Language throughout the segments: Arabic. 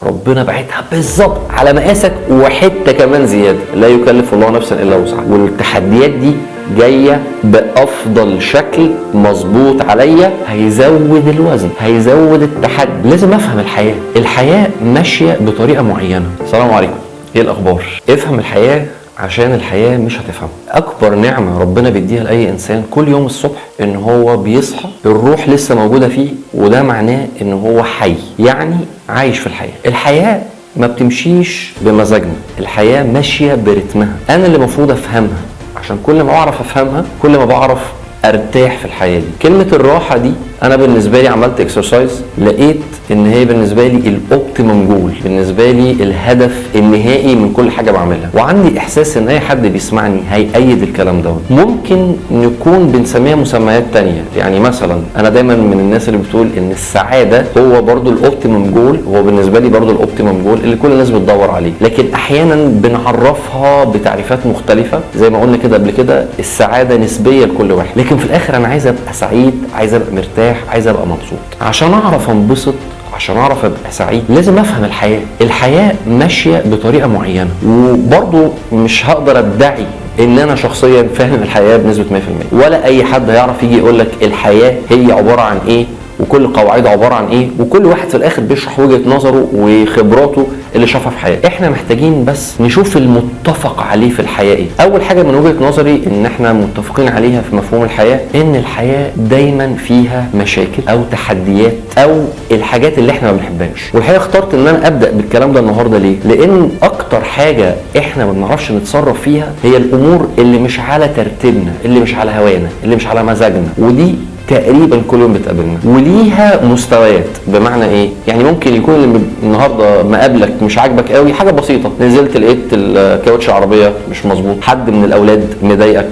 ربنا باعتها بالظبط على مقاسك وحته كمان زياده، لا يكلف الله نفسا الا وسعها. والتحديات دي جايه بافضل شكل مظبوط عليا، هيزود الوزن، هيزود التحدي. لازم افهم الحياه ماشيه بطريقه معينه. السلام عليكم، ايه الاخبار؟ افهم الحياه عشان الحياه مش هتفهم. اكبر نعمه ربنا بيديها لاي انسان كل يوم الصبح ان هو بيصحى الروح لسه موجوده فيه، وده معناه ان هو حي، يعني عايش في الحياه ما بتمشيش بمزاجنا، الحياه ماشيه برتمها. انا اللي المفروض افهمها، عشان كل ما بعرف افهمها كل ما بعرف ارتاح في الحياه دي. كلمه الراحه دي انا بالنسبه لي عملت اكسرسايز، لقيت ان هي بالنسبه لي الاوبتيمم جول، بالنسبه لي الهدف النهائي من كل حاجه بعملها. وعندي احساس ان اي حد بيسمعني هيأيد الكلام ده. ممكن نكون بنسميها مسميات تانية، يعني مثلا انا دايما من الناس اللي بتقول ان السعاده هو برضو الاوبتيمم جول، هو بالنسبه لي برضو الاوبتيمم جول اللي كل الناس بتدور عليه. لكن احيانا بنعرفها بتعريفات مختلفه، زي ما قلنا كده قبل كده السعاده نسبيه لكل واحد، لكن في الاخر انا عايز ابقى سعيد، عايز ابقى مرتاح، عايز ابقى مبسوط. عشان اعرف انبسط، عشان اعرف ابقى سعيد، لازم افهم الحياه ماشيه بطريقه معينه. وبرضو مش هقدر ادعي ان انا شخصيا فاهم الحياه بنسبه 100%، ولا اي حد هيعرف يجي يقول لك الحياه هي عباره عن ايه وكل قواعدها عباره عن ايه، وكل واحد في الاخر بيشرح وجهه نظره وخبراته اللي شافها في حياته. احنا محتاجين بس نشوف المتفق عليه في الحياه ايه. اول حاجه من وجهه نظري ان احنا متفقين عليها في مفهوم الحياه، ان الحياه دايما فيها مشاكل او تحديات او الحاجات اللي احنا ما بنحبهاش. والحقيقه اخترت ان انا ابدا بالكلام ده النهارده ليه؟ لان اكتر حاجه احنا ما بنعرفش نتصرف فيها هي الامور اللي مش على ترتيبنا، اللي مش على هوانا، اللي مش على مزاجنا، ودي تقريبا كل يوم بتقابلنا وليها مستويات. بمعنى ايه؟ يعني ممكن يكون اللي النهارده مقابلك مش عاجبك قوي، حاجه بسيطه، نزلت لقيت الكاوتش العربيه مش مظبوط، حد من الاولاد مضايقك،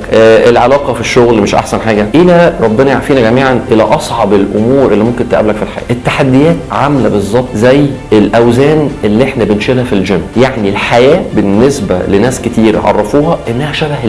العلاقه في الشغل مش احسن حاجه، الى ربنا يعافينا جميعا الى اصعب الامور اللي ممكن تقابلك في الحياه. التحديات عامله بالظبط زي الاوزان اللي احنا بنشيلها في الجيم. يعني الحياه بالنسبه لناس كتير عرفوها انها شبه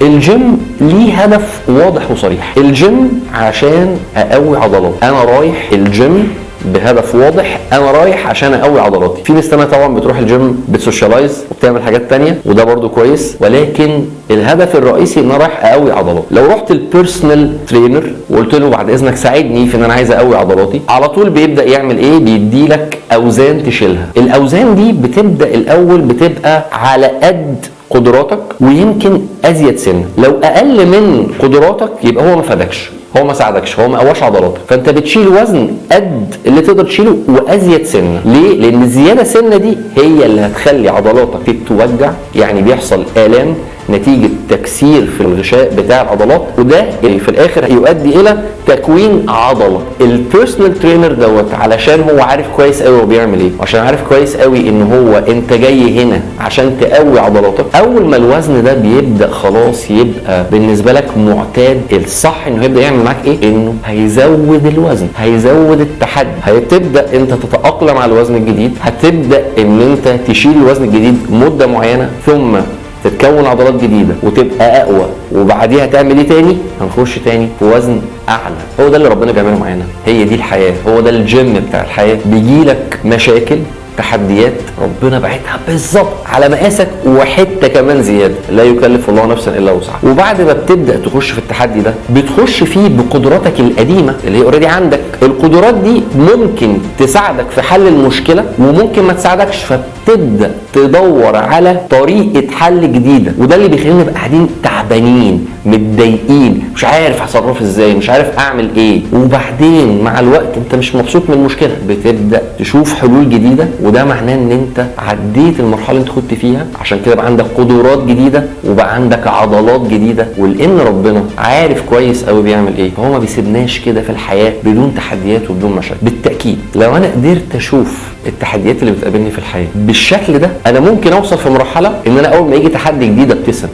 الجيم ليه هدف واضح وصريح. الجيم عشان اقوي عضلات، انا رايح الجيم بهدف واضح، انا رايح عشان اقوي عضلاتي. في ناس تانية طبعا بتروح الجيم بتسوشيالايز وبتعمل حاجات تانية، وده برضو كويس، ولكن الهدف الرئيسي ان انا رايح اقوي عضلات. لو رحت البيرسونال ترينر وقلت له بعد اذنك ساعدني في ان انا عايز اقوي عضلاتي، على طول بيبدا يعمل ايه؟ بيدي لك اوزان تشيلها. الاوزان دي بتبدا الاول بتبقى على قد قدراتك ويمكن ازيد سنه. لو اقل من قدراتك يبقى هو ما فادكش، هو ما ساعدكش، هو ما قواش عضلاتك، فانت بتشيل وزن قد اللي تقدر تشيله وازيد سنه. ليه؟ لان الزياده سنه دي هي اللي هتخلي عضلاتك تتوجع، يعني بيحصل الام نتيجه تكسير في الغشاء بتاع العضلات، وده في الاخر هيؤدي الى تكوين عضله. البيرسونال ترينر دوت علشان هو عارف كويس قوي هو بيعمل ايه، عشان عارف كويس قوي ان هو انت جاي هنا عشان تقوي عضلاتك. اول ما الوزن ده بيبدا خلاص يبقى بالنسبه لك معتاد، الصح انه يبدا يعمل معاك ايه؟ انه هيزود الوزن، هيزود التحدي، هتبدا انت تتاقلم على الوزن الجديد، هتبدا ان انت تشيل الوزن الجديد مده معينه، ثم تتكون عضلات جديده وتبقى اقوى، وبعديها تعمل ايه تاني؟ هنخش تاني في وزن اعلى. هو ده اللي ربنا بيعمله معانا، هي دي الحياه، هو ده الجيم بتاع الحياه. بيجيلك مشاكل، تحديات، ربنا باعتها بالظبط على مقاسك وحته كمان زياده، لا يكلف الله نفسا الا وسعها. وبعد ما بتبدا تخش في التحدي ده بتخش فيه بقدراتك القديمه اللي هي اوريدي عندك. القدرات دي ممكن تساعدك في حل المشكله وممكن ما تساعدكش، فبتبدا تدور على طريقه حل جديده. وده اللي بيخلينا نبقى قاعدين تعبانين متضايقين، مش عارف اتصرف ازاي، مش عارف اعمل ايه. وبعدين مع الوقت انت مش مبسوط من المشكله، بتبدا تشوف حلول جديده، وده معناه ان انت عديت المرحله اللي انت كنت فيها. عشان كده بقى عندك قدرات جديده وبقى عندك عضلات جديده. ولان ربنا عارف كويس قوي بيعمل ايه، فهو ما بيسيبناش كده في الحياه بدون تحديات وبدون مشاكل. بالتاكيد لو انا قدرت اشوف التحديات اللي بتقابلني في الحياه بالشكل ده، انا ممكن اوصل في مرحله ان انا اول ما يجي تحدي جديد ابتسم،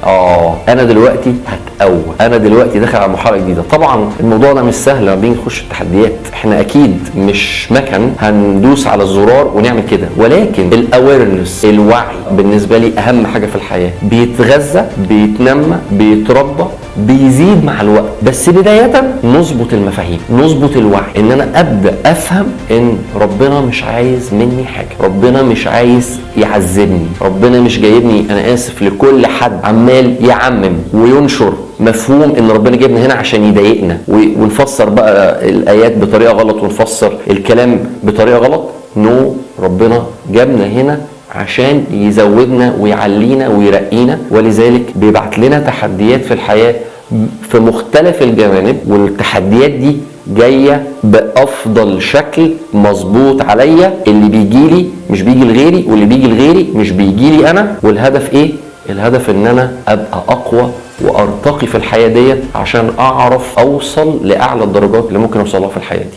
انا دلوقتي هتقوى، انا دلوقتي داخل على مرحله جديده. طبعا الموضوع ده مش سهل لما بنيجي نخش التحديات، احنا اكيد مش مكن هندوس على الزرار ونعمل كده، ولكن الاويرنس، الوعي بالنسبه لي اهم حاجه في الحياه. بيتغذى، بيتنمى، بيتربى بيزيد مع الوقت. بس بداية نظبط المفاهيم، نظبط الوعي، ان انا ابدا افهم ان ربنا مش عايز مني حاجة، ربنا مش عايز يعذبني، ربنا مش جايبني، انا اسف لكل حد عمال يعمم وينشر مفهوم ان ربنا جايبنا هنا عشان يضايقنا ونفسر بقى الايات بطريقه غلط ونفسر الكلام بطريقه غلط. ربنا جابنا هنا عشان يزودنا ويعلينا ويرقينا، ولذلك بيبعت لنا تحديات في الحياه في مختلف الجوانب، والتحديات دي جايه بافضل شكل مظبوط عليا. اللي بيجي لي مش بيجي لغيري، واللي بيجي لغيري مش بيجي لي انا. والهدف ايه؟ الهدف ان انا ابقى اقوى وارتقي في الحياه ديت عشان اعرف اوصل لاعلى الدرجات اللي ممكن اوصلها في الحياه دي.